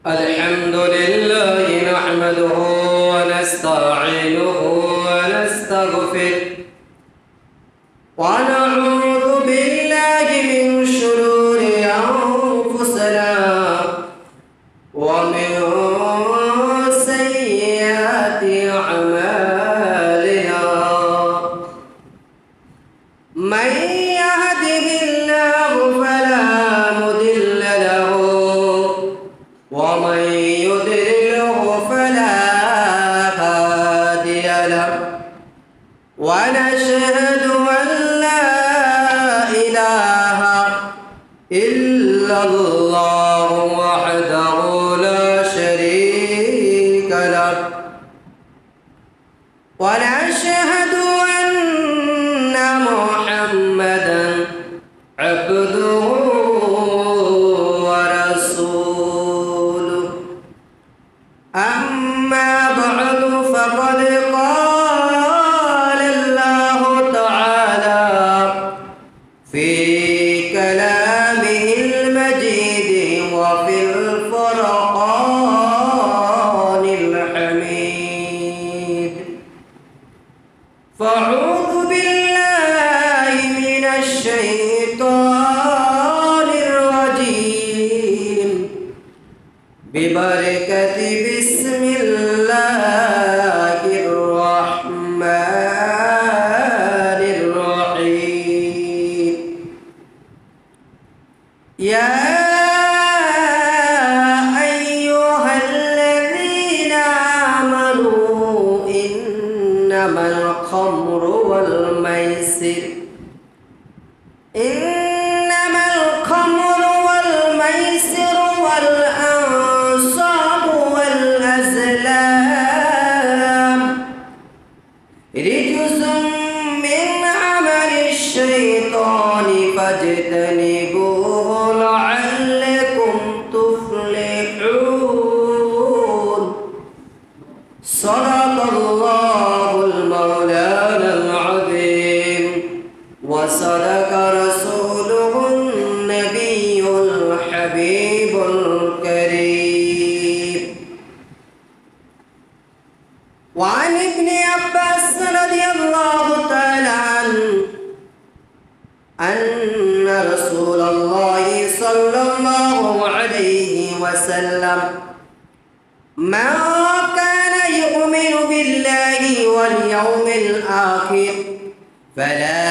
الحمد لله نحمده ونستعينه ونستغفره ونعوذ بالله من شرور أنفسنا ومن سيئات أعمالنا من يهده الله فلا مضل له ومن يضلله فلا هادي له ونشهد أن لا إله إلا الله وحده لا شريك له ونشهد أن محمدا عبده ورسوله أما بعد فقد قال الله تعالى في كلامه المجيد وفي الفرقان الحميد فأعوذ بالله من الشيطان الرجيم ببركة بسم الله الرحمن الرحيم يا أيها الذين آمنوا إنما الخمر والميسر والأنصاب والأزلام رجس من عمل الشيطان فاجتنبوه لعلكم تفلحون صدق الله المولانا العظيم وصدق رسوله النبي الحبيب الكريم وعن ابن عباس رضي الله تعالى عنه أن رسول الله صلى الله عليه وسلم ما كان يؤمن بالله واليوم الآخر فلا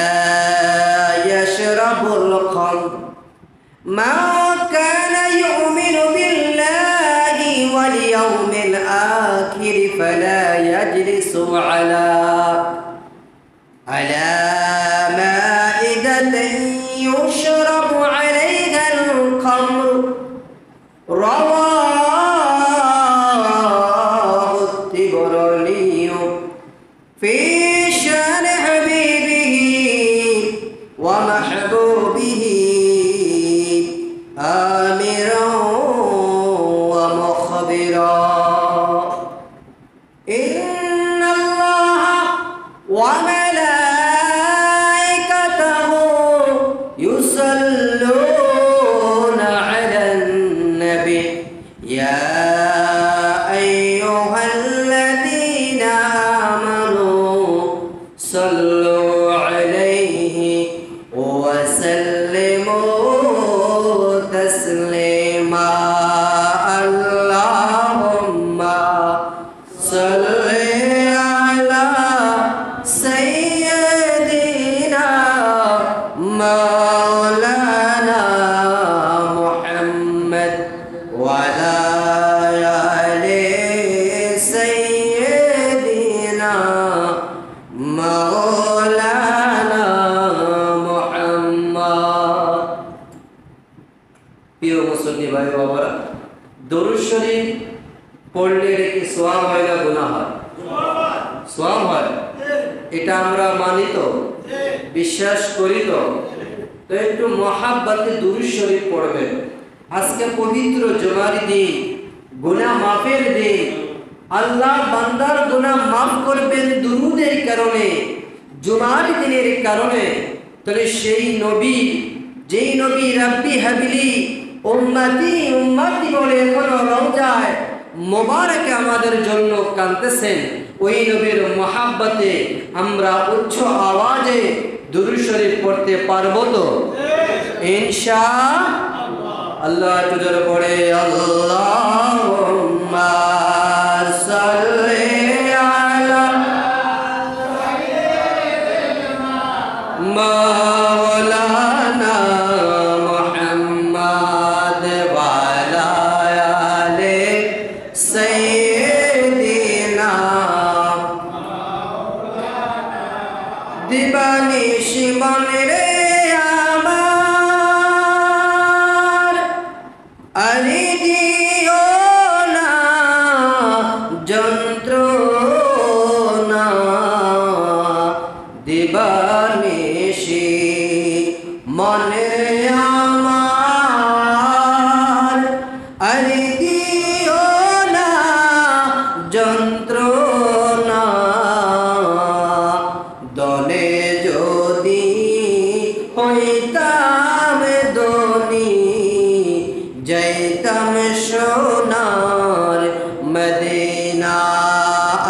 يشرب الخمر ما كان يؤمن بالله واليوم الآخر فلا يجلس على مائدة يشرب عليها الخمر رواه الطبراني في شان حبيبه ومحبوبه آمرا ومخبرا إن الله وملائكته يصلون على النبي يا أيها الذين آمنوا صلوا عليه وسلموا تسليما اللهم صل على سيدنا مولانا محمد وعلى آل سيدنا مولانا محمد প্রিয় মুসলিম ভাই বাবারা দরুদ শরীফ পড়লে কি সওয়াব হয় না গুনাহ হয়? সওয়াব হয়। এটা আমরা মানি তো, বিশ্বাস করি তো একটু মহাব্বতে দরুদ শরীফ পড়বেন। আজকে পবিত্র জুমার দিন, গুনাহ মাফের দিন। আল্লাহ বান্দার গুনাহ মাফ করবেন দুরুদের কারণে, জুমার দিনের কারণে। তাহলে সেই নবী যেই নবী রাব্বি হাবিলি উম্মতি উম্মতি বলে এখনো রওজায় মোবারকে আমাদের জন্য কাঁদতেছেন, ওই নবীর মহাব্বতে আমরা উচ্চ আওয়াজে দুরূদ শরীফ পড়তে পারবো তো? ইনশাআল্লাহ। তুজোর পড়ে আল্লাহুম্মা সাল্লি আলা মাওলানা মুহাম্মদ ওয়া আলা আলি সাইয়্যিদিনা দিবানিশ মনে রে আমার আনি দিও না যন্ত্রণা দিবানিশি মনে আমার আনি দিও না যন্ত্রণা দলে যদি হইতাম দনি যাইতাম সোনার মদিনা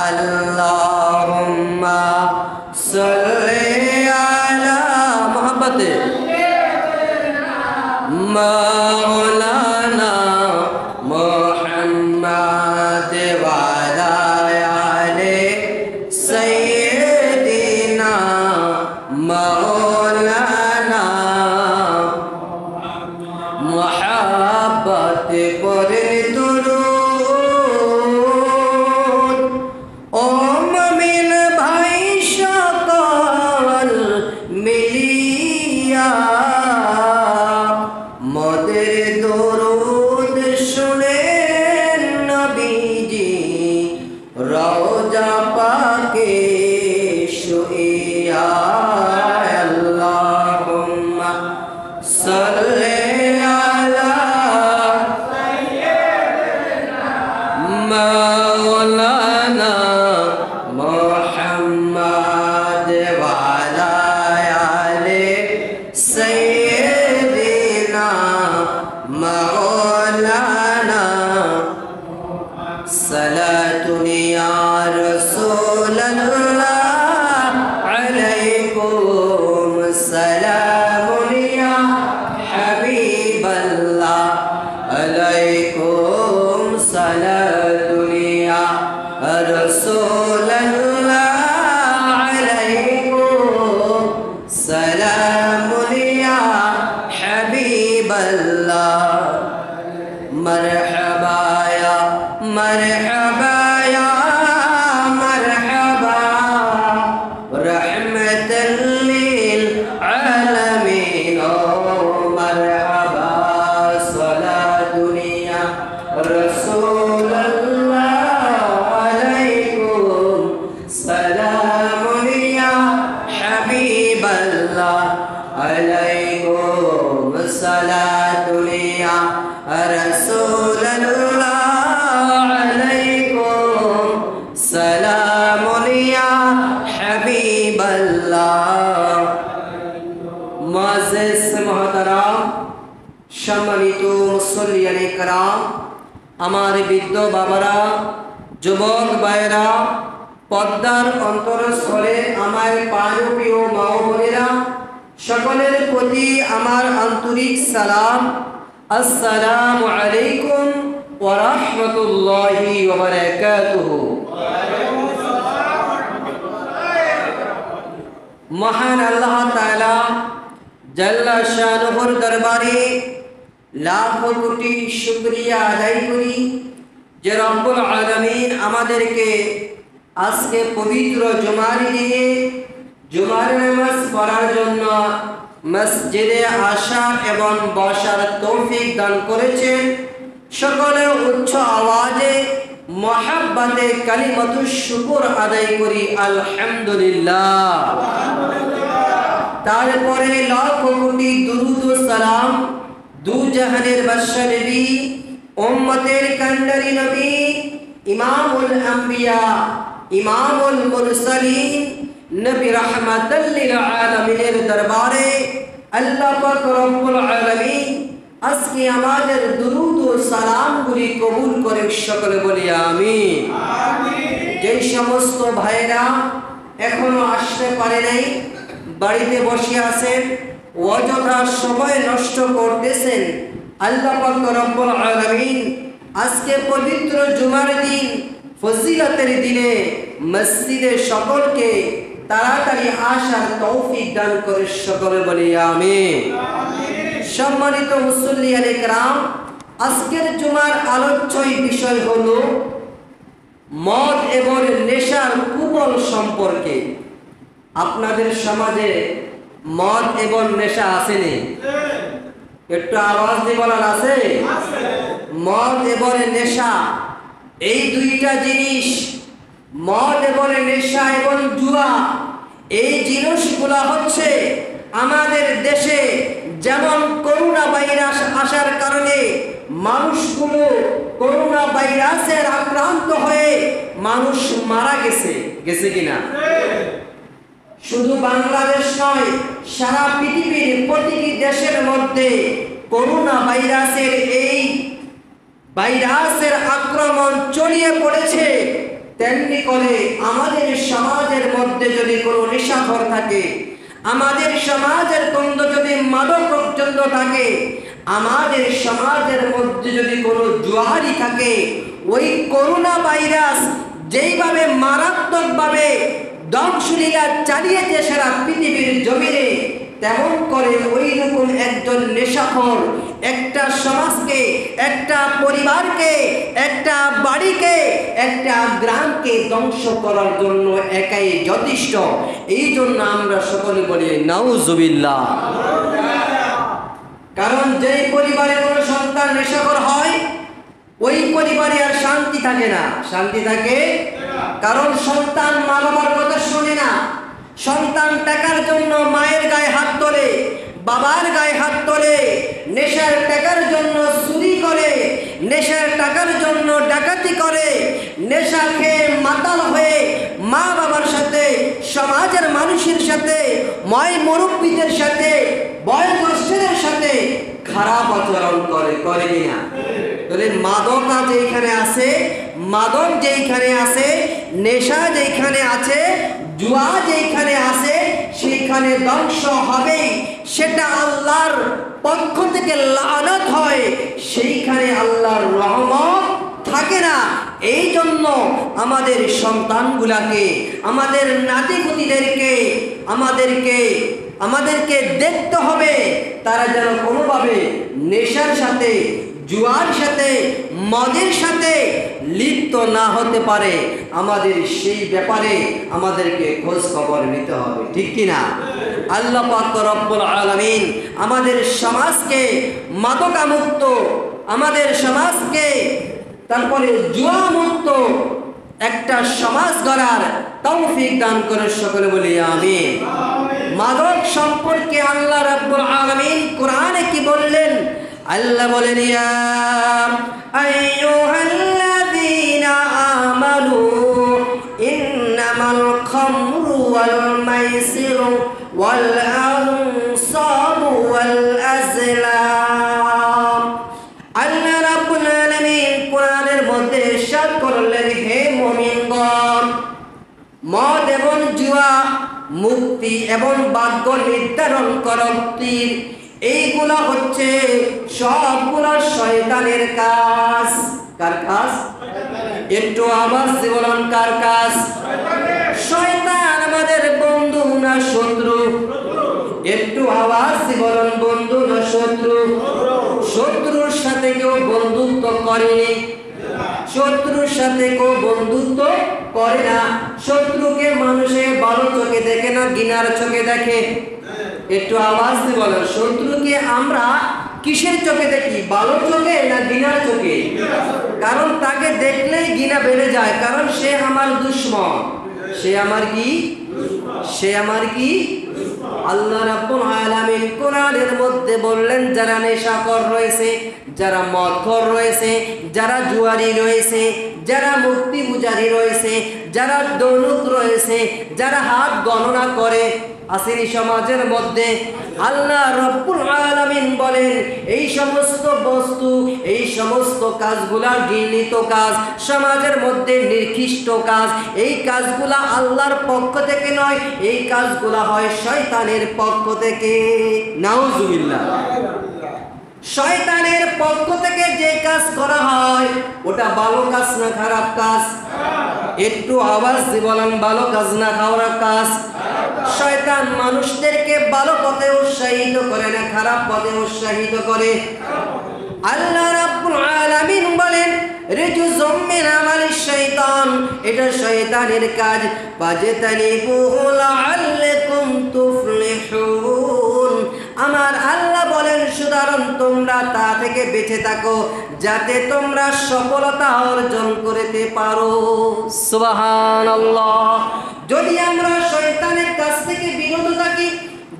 আল্লাহুম্মা সাল্লি আলা মোহাব্বতে মাওলানা মুহাম্মদ ওয়া আলা আলি সাইয়্যিদিনা মাওলানা মোহাব্বত পড়ে দুরূদ ও মুমিন ভাই সকল মিলিয়া মদের দরুদ শুনেন নবীজি রওজা পাকে শুইয়া আল্লাহুম্মা সাল্লি আলা মাওলানা মুহাম্মদ ওয়া আলা আলি সাইয়্যিদিনা মাওলানা সালাতুন ইয়া রাসূলুল্লাহ আলাইকুম সালামুন ইয়া হাবিবাল্লাহ আলাইকুম সালাতুন ইয়া রাসূলুল্লাহ আলাইকুম সালামুন ইয়া হাবিবাল্লাহ মারহাবা ইয়া মারহাবা ইয়া মারহাবা রাহমাতাল লিল আলামিন মারহাবা সালাতুন ইয়া রাসূলুল্লাহ আলাইকুম সালামুন ইয়া হাবিবাল্লাহ আলাইকুম সালাতুন ইয়া রাসূলুল্লাহ আলাইকুম সালামুন ইয়া হাবিবাল্লাহ। মুআজ্জিজ মুহতারাম, সম্মানিত মুসল্লিয়ানে কেরাম, আমার বৃদ্ধ বাবারা, যুবক ভাইয়েরা, পদ্মার অন্তরস্থলে আমার প্রাণপ্রিয় মা ও বোনেরা, সকলের প্রতি আমার আন্তরিক সালাম। আসসালামু আলাইকুম ওয়া রাহমাতুল্লাহি ওয়া বারাকাতুহু। মহান আল্লাহ তাআলা জাল্লা শানুহুর দরবারে লাখো কোটি শুকরিয়া আদায় করি যে রব্বুল আলামিন আমাদেরকে আজকে পবিত্র জুমার দিনে জুমার নামাজ পড়ার জন্য মসজিদে আসা এবং বসার তৌফিক দান করেছেন। সকলে উচ্চ আওয়াজে মহাব্বতে কালিমাতুশ শুকর আদায় করি আলহামদুলিল্লাহ। তারপরে লাখো কোটি দুরূদ ও সালাম দু জাহানের বাদশা নবী, উম্মতের কান্ডারি নবী, ইমামুল আম্বিয়া, ইমামুল মুরসালিন, নবী রাহমাতাল লিল আলামিনের দরবারে আল্লাহ পাক রব্বুল আলামিন আজকে আমাদের দুরুদ ও সালামগুলি কবুল করে সকলে বলি আমিন। যেই সমস্ত ভাইরা এখনো আসতে পারে নাই, বাড়িতে বসে আছেন, অযথা সময় নষ্ট করতেছেন, আল্লাহ পাক রব্বুল আলামিন আজকে পবিত্র জুমার দিন, ফজিলতের দিনে মসজিদে সকলকে তাড়াতাড়ি আসার তৌফিক দান করে সকলে বলি আমিন। সম্মানিত মুসল্লিয়ানে কেরাম, আজকের জুমার আলোচ্য বিষয় হলো মদ এবং নেশার কুফল সম্পর্কে। আপনাদের সমাজে মদ এবং নেশা আসেনি? একটু আওয়াজ দিয়ে বলার আছে? মদ এবং নেশা এই দুইটা জিনিস, মদ এবং নেশা এবং জুয়া, এই জিনিসগুলো হচ্ছে আমাদের দেশে যেমন করোনা ভাইরাস আসার কারণে মানুষগুলো করোনা ভাইরাসের আক্রান্ত হয়ে মানুষ মারা গেছে কিনা? শুধু বাংলাদেশ নয়, সারা পৃথিবীর প্রতিটি দেশের মধ্যে করোনা ভাইরাসের এই ভাইরাসের আক্রমণ ছড়িয়ে পড়েছে। তেমনি করে আমাদের সমাজের মধ্যে যদি কোনো নেশাখোর থাকে, আমাদের সমাজের মধ্যে যদি মাদক পর্যন্ত থাকে, আমাদের সমাজের মধ্যে যদি কোনো জুয়ারি থাকে, ওই করোনা ভাইরাস যেইভাবে মারাত্মকভাবে ধ্বংসলীলা চালিয়েছে সারা পৃথিবীর জমিনে, তেমন করে ওই রকম একজন নেশাখোর একটা সমাজকে, একটা পরিবারকে, একটা বাড়িকে, একটা গ্রামকে ধ্বংস করার জন্য একাই যথেষ্ট। এই জন্য আমরা সকলে বলি নাউজুবিল্লাহ। কারণ যেই পরিবারে কোনো সন্তান নেশাখোর হয়, ওই পরিবারে আর শান্তি থাকে না। শান্তি থাকে কারণ সন্তান মা বাবার কথা শোনে না। সন্তান টাকার জন্য মায়ের গায়ে হাত তোলে, বাবার গায়ে হাত তোলে, নেশার টাকার জন্য চুরি করে, নেশার টাকার জন্য ডাকাতি করে, নেশা খেয়ে মাতাল হয়ে মা বাবার সাথে, সমাজের মানুষের সাথে, ময় মুরব্বীদের সাথে, বয়োজ্যেষ্ঠদের সাথে খারাপ আচরণ করে কিনা? তাহলে মাদক যেখানে আছে, মাদক যেখানে আছে, নেশা যেখানে আছে, জুয়া যেখানে আছে, সেখানে ধ্বংস হবেই। সেটা আল্লাহর পক্ষ থেকে লানত হয়, সেইখানে আল্লাহর রহমত থাকে না। এই জন্য আমাদের সন্তানগুলাকে, আমাদের নাতিপুতিদেরকে আমাদেরকে দেখতে হবে তারা যেন কোনোভাবে নেশার সাথে, জুয়ার সাথে, মদের সাথে লিপ্ত না হতে পারে। আমাদের সেই ব্যাপারে আমাদেরকে খোঁজ খবর নিতে হবে, ঠিক কিনা? আল্লাহ পাক রব্বুল আলামিন আমাদের সমাজকে মাদকামুক্ত, আমাদের সমাজকে তারপরে জুয়া মুক্ত একটা সমাজ গড়ার তৌফিক দান করে সকলে বলি আমিন। মাদক সম্পর্কে আল্লাহ রাব্বুল আলামিন কোরআনে কি বললেন? আল্লাহ বলেন, ইয়া আইয়ুহাল্লাযীনা আমানু ইন্নামাল খামরু ওয়াল মাইসিরু ওয়াল আনসাবু ওয়াল আজলাম। আল্লাহ রাব্বুল আলামিন কোরআনের মধ্যে ইরশাদ করলেন, হে মুমিনগণ, মদ এবং জুয়া মুক্তি এবং ভাগ্য নির্ধারণ করতীর, এইগুলা হচ্ছে সবগুলো শয়তানের কাজ। কার কাজ? একটু আওয়াজ দিয়ে বলুন, কার কাজ? শয়তান আমাদের বন্ধু না শত্রু? একটু আওয়াজ দিয়ে বলুন, বন্ধু না শত্রু? শত্রুর সাথে কেউ বন্ধুত্ব করেনি, শত্রুর সাথে কেউ বন্ধুত্ব করে না। শত্রুকে মানুষে ভালো চোখে দেখে না, ঘৃণার চোখে দেখে। একটু আওয়াজ দিয়ে বলেন, শত্রুকে আমরা কিসের চোখে দেখি? ভালো চোখে না ঘৃণার চোখে? কারণ তাকে দেখলেই ঘৃণা বেড়ে যায়, কারণ সে আমার দুশমন। সে আমার কি? আল্লাহ রাব্বুল আলামিন কোরআনের মধ্যে বললেন, যারা নেশাখোর রয়েছে, যারা মদখোর রয়েছে, যারা জুয়ারি রয়েছে, যারা মূর্তি পূজারী রয়েছে, যারা দৌলত রয়েছে, যারা হাত গণনা করে, আসেনি সমাজের মধ্যে। আল্লাহ রব্বুল আলামিন বলেন এই সমস্ত বস্তু, এই সমস্ত কাজগুলা ঘৃণিত কাজ, সমাজের মধ্যে নিকৃষ্ট কাজ, এই কাজগুলা আল্লাহর পক্ষ থেকে নয়, এই কাজগুলা হয় শয়তানের পক্ষ থেকে। নাউজুবিল্লাহ। শয়তানের পক্ষ থেকে যে কাজ করা হয় ওটা ভালো কাজ না খারাপ কাজ? একটু আওয়াজ দিয়ে বলেন, ভালো কাজ না খারাপ কাজ? শয়তান মানুষদেরকে ভালো পথে উৎসাহিত করে না খারাপ পথে উৎসাহিত করে? আল্লাহ রাব্বুল আলামিন বলেন রিজুজুম মিন আমালিশ শাইতান, এটা শয়তানের কাজ। ফাজতানিবুহু লাআল্লাকুম তুফলিহুন, আমার আল্লাহ বলেন সুতরাং তোমরা তা থেকে বেঁচে থাকো যাতে তোমরা সফলতা অর্জন করতে পারো। সুবহানাল্লাহ। যদি আমরা শয়তানের কাছ থেকে বিরত থাকি,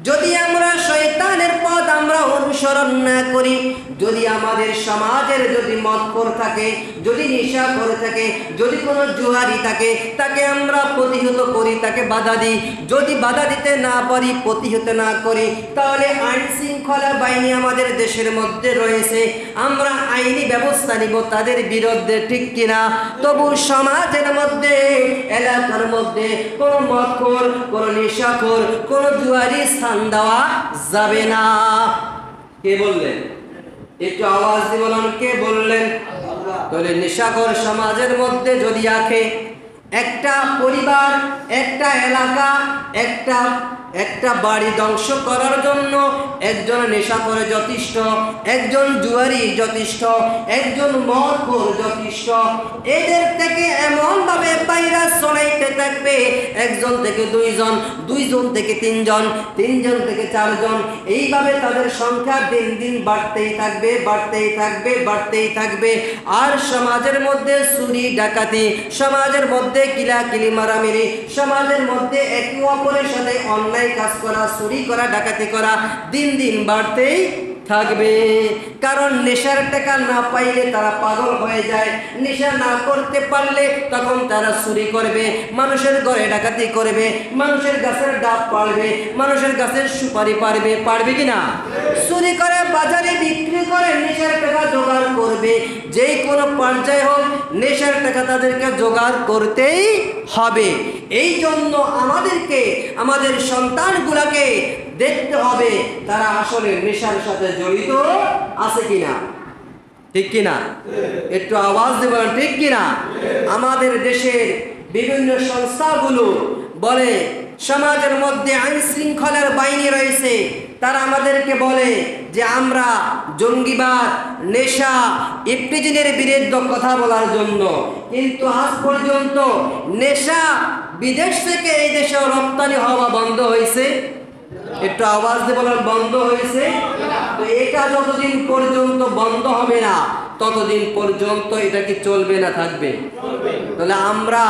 যদি আমরা শয়তানের পথ আমরা অনুসরণ না করি, যদি আমাদের সমাজের যদি মদখোর থাকে, যদি নেশা করে থাকে, যদি কোনো জুয়ারি থাকে, তাকে আমরা প্রতিহত করি, তাকে বাধা দিই। যদি বাধা দিতে না পারি, প্রতিহত না করি, তাহলে আইন শৃঙ্খলা বাহিনী আমাদের দেশের মধ্যে রয়েছে, আমরা আইনি ব্যবস্থা নিব তাদের বিরুদ্ধে, ঠিক কিনা? তবু সমাজের মধ্যে, এলাকার মধ্যে কোনো মদখোর, কোনো নেশাখোর, কোনো জুয়ারি স্থান দেওয়া যাবে না। কে বললেন? একটু আওয়াজ দিয়ে বলুন, কে বললেন? তাহলে নেশাখোর সমাজের মধ্যে যদি আসে, একটা পরিবার, একটা এলাকা, একটা বাড়ি ধ্বংস করার জন্য একজন নেশাখোর যথেষ্ট, একজন জুয়ারি যথেষ্ট, একজন মদখোর যথেষ্ট। এদের থেকে এমন ভাবে ভাইরাস ছড়াইতে থাকবে, একজন থেকে দুইজন, দুইজন থেকে তিনজন, তিনজন থেকে চারজন, এইভাবে তাদের সংখ্যা দিন দিন বাড়তেই থাকবে, বাড়তেই থাকবে, বাড়তেই থাকবে। আর সমাজের মধ্যে চুরি ডাকাতি, সমাজের মধ্যে কিলাকিলি মারামারি, সমাজের মধ্যে একে অপরের সাথে অন্যায় কাজ করা, চুরি করা, ডাকাতি করা দিন দিন বাড়তেই থাকবে। কারণ নেশার টাকা না পাইলে তারা পাগল হয়ে যায়, নেশা না করতে পারলে তখন তারা চুরি করবে, মানুষের ঘরে ডাকাতি করবে, মানুষের গাছের ডাব পারবে, মানুষের গাছের সুপারি পারবে, পারবে কিনা? চুরি করে বাজারে বিক্রি করে নেশার টাকা জোগাড় করবে। যে কোনো পর্যায়ে হোক নেশার টাকা তাদেরকে জোগাড় করতেই হবে। এই জন্য আমাদেরকে আমাদের সন্তানগুলাকে দেখতে হবে তারা আসলে নেশার সাথে জড়িত আছে কিনা, ঠিক কিনা? একটু আওয়াজ দেবেন, ঠিক কিনা? আমাদের দেশের বিভিন্ন সংস্থাগুলো বলে সমাজের মধ্যে আইন শৃঙ্খলার বাহিনী রয়েছে, তারা আমাদেরকে বলে যে আমরা জঙ্গিবাদ, নেশা, ইফটিজিনের বিরুদ্ধে কথা বলার জন্য, কিন্তু আজ পর্যন্ত নেশা বিদেশ থেকে এই দেশে রপ্তানি হওয়া বন্ধ হয়েছে। একটু আওয়াজ দিয়ে বলেন, বন্ধ হয়েছে? তো এটা যতদিন পর্যন্ত বন্ধ হবে না ততদিন পর্যন্ত এটা কি চলবে না থাকবে? তাহলে আমরা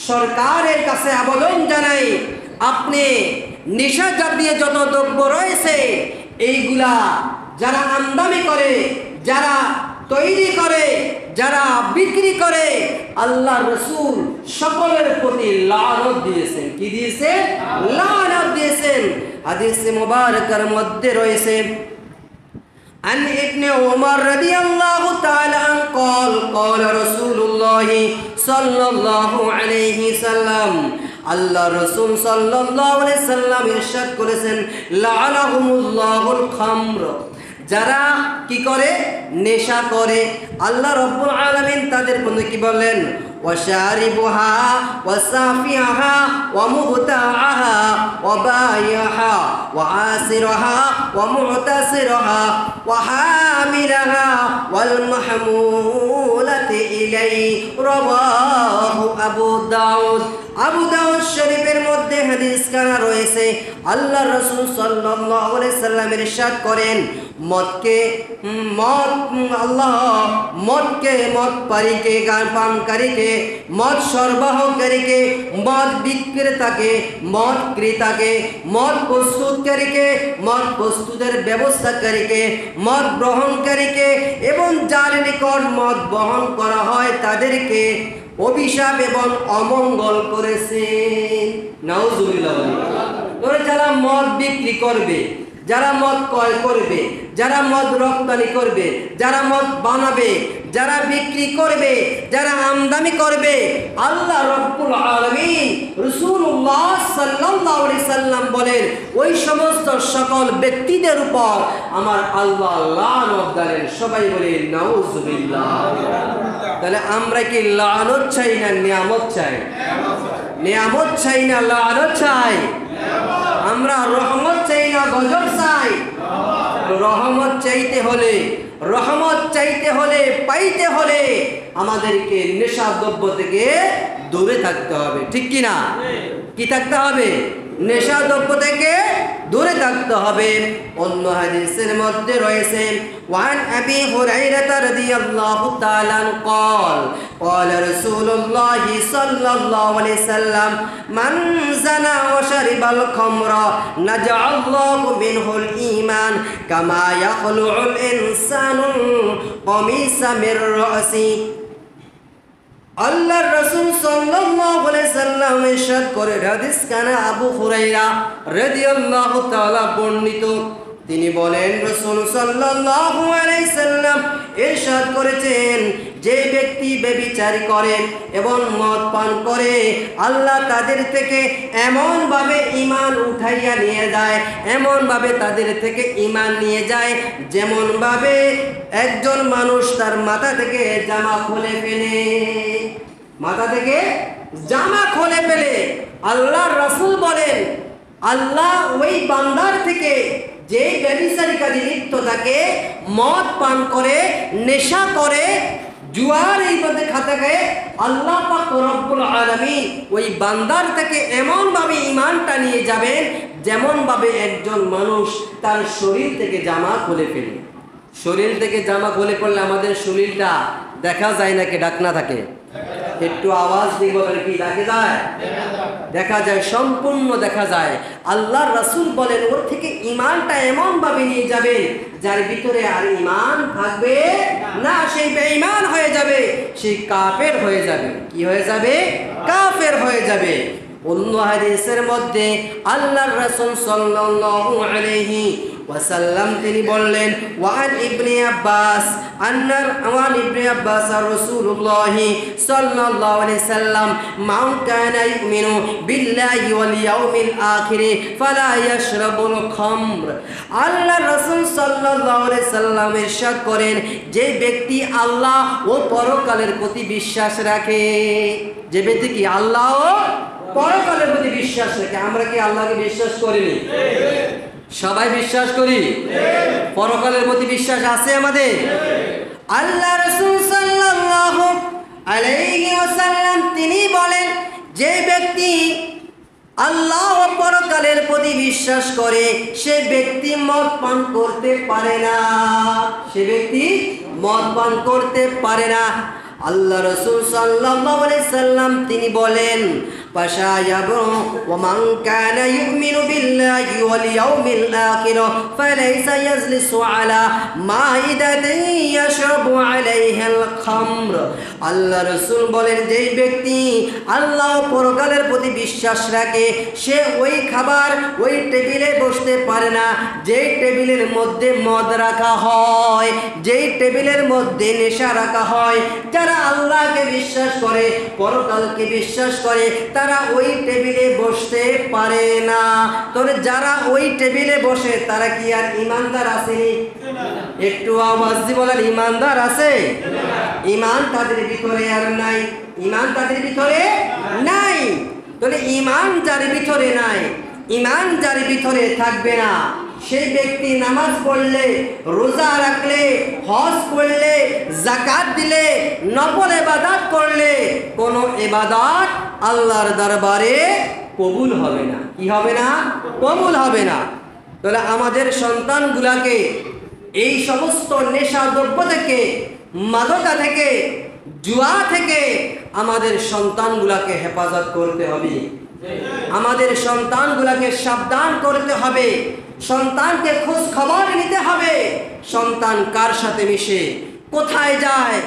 সরকারের কাছে আবেদন জানাই, আপনি নেশা জাতীয় যত দ্রব্য রয়েছে এইগুলা যারা আমদানি করে, যারা তৈরি করে, যারা বিক্রি করে, আল্লাহ রাসূল সকলের প্রতি লানত দিয়েছেন। কি দিয়েছেন? লানত দিয়েছেন। হাদিসে মুবারকার মধ্যে রয়েছে عن ابن عمر رضي الله تعالى عنه قال قال رسول الله صلى الله عليه وسلم, আল্লাহ রাসূল সাল্লাল্লাহু আলাইহি সাল্লাম ইরশাদ করেছেন, লাআনাহুমুল্লাহুল খামর, যারা কি করে? নেশা করে। আল্লাহ রাব্বুল আলামিন তাদের বন্ধু কি বললেন? ওয়াশারিবুহা ওয়াসাফিহা ওয়ামুবতাআহা ওয়াবাইহা ওয়াআসিরহা ওয়ামুতাসিরহা ওয়াহামিলাহা ওয়াল মাহমুলাতি ইলাইহি, রাওয়াহু আবু দাউদ। আবু দাউদ শরীফের মধ্যে হাদিস কানা রয়েছে। আল্লাহ রাসূল সাল্লাল্লাহু আলাইহি সাল্লাম ইরশাদ করেন, মদকে মদ পারিকে, গান পানকারীকে, মদ সরবরাহকারীকে, মদ বিক্রেতাকে, মদ ক্রেতাকে, মদ প্রস্তুতকারীকে, মদ প্রস্তুতের ব্যবস্থাকারীকে, মদ গ্রহণকারীকে এবং যার নিকট মদ বহন করা হয় তাদেরকে অভিশাপ এবং অমঙ্গল করেছে। নাউজুবিল্লাহ। তোরে যারা মদ বিক্রি করবে, যারা মদ ক্রয় করবে, যারা মদ রপ্তানি করবে, যারা মদ বানাবে, যারা বিক্রি করবে, যারা আমদানি করবে, আল্লাহ রাব্বুল আলামিন রাসূলুল্লাহ সাল্লাল্লাহু আলাইহি সাল্লাম বলেন ওই সমস্ত সকল ব্যক্তিদের উপর আমার আল্লাহ লানত দেন। সবাই বলে নাউযুবিল্লাহ। তাহলে আমরা কি লানত চাই না নিয়ামত চাই? নিয়ামত চাই না লানত চাই? আমরা রহমত চাই না গজব চাই? রহমত চাইতে হলে, রহমত চাইতে হলে, পাইতে হলে আমাদেরকে নেশাদ্রব্য থেকে দূরে থাকতে হবে, ঠিক কি না? কি থাকতে হবে? নেশাদ্রব্য থেকে দূরে থাকতে হবে। অন্য হাদিসের মধ্যে রয়েছে ওয়ান আবি হুরায়রা রাদিয়াল্লাহু তাআলা قال قال رسول الله صلى الله عليه وسلم من زنى وشرب الخمر نزع الله منه الإيمان كما يخلع الإنسان القميص من رأسه। আল্লাহর রাসূল সাল্লাল্লাহু আলাইহি সাল্লাম ইরশাদ করেন, হাদিস কানা আবু হুরায়রা রাদিয়াল্লাহু তাআলা বর্ণিত, তিনি বলেন রাসূল সাল্লাল্লাহু আলাইহি সাল্লাম ইরশাদ করেছেন, যে ব্যক্তি ব্যভিচার করে এবং মদ পান করে আল্লাহ তাদের থেকে এমনভাবে ঈমান উঠাইয়া নিয়ে যায়, এমনভাবে তাদের থেকে ঈমান নিয়ে যায় যেমনভাবে একজন মানুষ তার মাথা থেকে জামা খুলে ফেলে, মাথা থেকে জামা খুলে ফেলে। আল্লাহর রাসূল বলেন আল্লাহ ওই বান্দার থেকে যে ব্যভিচারী কাজে লিপ্ত থাকে, মদ পান করে, নেশা করে, জুয়ার এই পথে খাতা গায়ে, আল্লাহ পাক রব্বুল আলামিন ওই বান্দার থেকে এমনভাবে ঈমানটা নিয়ে যাবেন যেমনভাবে একজন মানুষ তার শরীর থেকে জামা খুলে ফেলে। শরীর থেকে জামা খুলে পড়লে আমাদের শরীরটা দেখা যায় নাকি ঢাকনা থাকে? একটু আওয়াজ দিয়ে বলেন, কি দেখা যায়? দেখা যায়, সম্পূর্ণ দেখা যায়। আল্লাহর রাসূল বলেন ওর থেকে ঈমানটা এমনভাবে নিয়ে যাবে যার ভিতরে আর ঈমান থাকবে না, সেই বেঈমান হয়ে যাবে, সেই কাফের হয়ে যাবে। কি হয়ে যাবে? কাফের হয়ে যাবে। অন্য হাদিসের মধ্যে আল্লাহর রাসূল সাল্লাল্লাহু আলাইহি ওয়াসাল্লাম তিনি বললেন ওয়ান ইবনে আব্বাস ওয়ান ইবনে আব্বাস রাসূলুল্লাহ সাল্লাল্লাহু আলাইহি সাল্লাম মান কানা ইউমিনু বিল্লাহি ওয়াল ইয়াউমিল আখির ফালা ইয়াশরাবুল খামর। আল্লাহর রাসূল সাল্লাল্লাহু আলাইহি সাল্লাম ইরশাদ করেন, যে ব্যক্তি আল্লাহ ও পরকালের প্রতি বিশ্বাস রাখে, যে ব্যক্তি কি আল্লাহ ও পরকালের প্রতি বিশ্বাস রাখে। আমরা কি আল্লাহকে বিশ্বাস করিনি? সবাই বিশ্বাস করি। পরকালের প্রতি বিশ্বাস আছে আমাদের। আল্লাহ রাসূল সাল্লাল্লাহু আলাইহি ওয়াসাল্লাম তিনি বলেন, যে ব্যক্তি আল্লাহ ও পরকালের প্রতি বিশ্বাস করে সে ব্যক্তি মদ পান করতে পারে না, সে ব্যক্তি মদ পান করতে পারে না। আল্লাহ রাসূল সাল্লাল্লাহু আলাইহি সাল্লাম তিনি বলেন, পাশায়াবু ওয়া মান কানা ইউমিনু বিল্লাহি ওয়াল ইয়াউমিল আখির ফালাইসা ইয়াজলিসু আলা মাইদাতিন ইয়াশরাবু আলাইহাল খামর। আল্লাহ রাসূল বলেন, যে ব্যক্তি আল্লাহ ও পরকালের প্রতি বিশ্বাস রাখে সে ওই খাবার, ওই টেবিলে বসতে পারে না যেই টেবিলের মধ্যে মদ রাখা হয়, যেই টেবিলের মধ্যে নেশা রাখা হয়। যারা আল্লাহকে বিশ্বাস করে, পরকালকে বিশ্বাস করে, তারা ওই টেবিলে বসতে পারে না। তবে যারা ওই টেবিলে বসে তারা কি আর ঈমানদার আসেনি? একটু আওয়াজ দিয়ে বলেন, ঈমানদার আছে? ঈমান তাদের ভিতরে আর নাই, ঈমান তাদের ভিতরে নাই। তাহলে ঈমান যার ভিতরে নাই, ঈমান যার ভিতরে থাকবে না, সেই ব্যক্তি নামাজ পড়লে, রোজা রাখলে, হজ করলে, যাকাত দিলে, নফল ইবাদত করলে কোনো ইবাদত আল্লাহর দরবারে কবুল হবে না। কি হবে না? কবুল হবে না। তাহলে আমাদের সন্তানগুলাকে এই সমস্ত নেশা দ্রব্য থেকে, মাদকা থেকে, জুয়া থেকে আমাদের সন্তানগুলাকে হেফাজত করতে হবে, আমাদের সন্তানগুলাকে সাবধান করতে হবে, সন্তানকে খোঁজ খবর নিতে হবে। সন্তান কার সাথে মিশে, কোথায় যায়,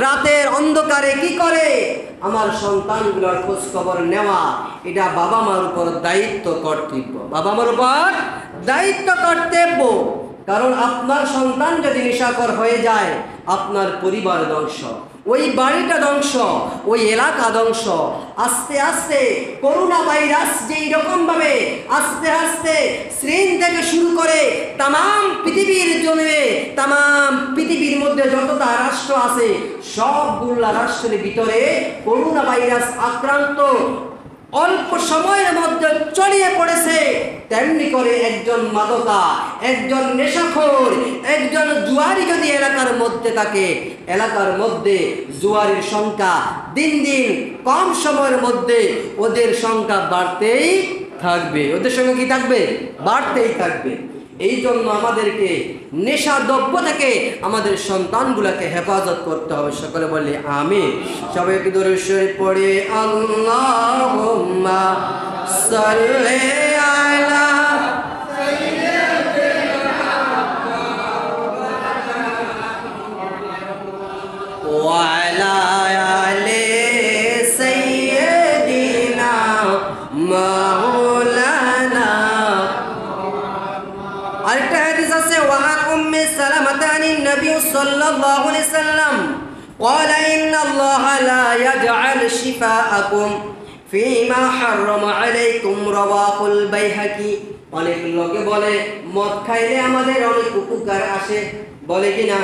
রাতের অন্ধকারে কি করে, আমার সন্তানগুলোর খোঁজ খবর নেওয়া, এটা বাবা মার উপর দায়িত্ব কর্তব্য, বাবা মার উপর দায়িত্ব কর্তব্য। কারণ আপনার সন্তান যদি নেশাখোর হয়ে যায়, আপনার পরিবার ধ্বংস, ওই বাড়িটা ধ্বংস, ওই এলাকা ধ্বংস। আস্তে আস্তে করোনা ভাইরাস যেই রকমভাবে আস্তে আস্তে চীন থেকে শুরু করে তামাম পৃথিবীর জমিনে, তামাম পৃথিবীর মধ্যে যতটা রাষ্ট্র আছে সবগুলা রাষ্ট্রের ভিতরে করোনা ভাইরাস আক্রান্ত অল্প সময়ের মধ্যে ছড়িয়ে পড়েছে, তেমনি করে একজন মাদকা, একজন নেশাখোর, একজন জুয়ারি যদি এলাকার মধ্যে থাকে, এলাকার মধ্যে জুয়ারির সংখ্যা দিন দিন কম সময়ের মধ্যে ওদের সংখ্যা বাড়তেই থাকবে। ওদের সংখ্যা কি থাকবে? বাড়তেই থাকবে। এই জন্য আমাদেরকে নেশা দ্রব্য থেকে আমাদের সন্তানগুলোকে হেফাজত করতে হবে। সকলে বলি আমিন। সবাই একটু দরুদ শরীফ পড়ে আল্লাহুম্মা সাল্লি আলা ওয়া আলা আলি সাইয়্যিদিনা মাওলানা। আরেকটা হাদিস আছে, ওয়ান উম্মে সালামাতা আনিন নবী সাল্লাল্লাহু আলাইহি সাল্লাম ক্বালা ইন্নাল্লাহা লা ইয়াজআল শিফাআকুম ফীমা হারামা আলাইকুম রাওয়াহুল বাইহাকি। অনেক লোকে বলে মদ খাইলে আমাদের অনেক উপকার আসে, বলে কি না?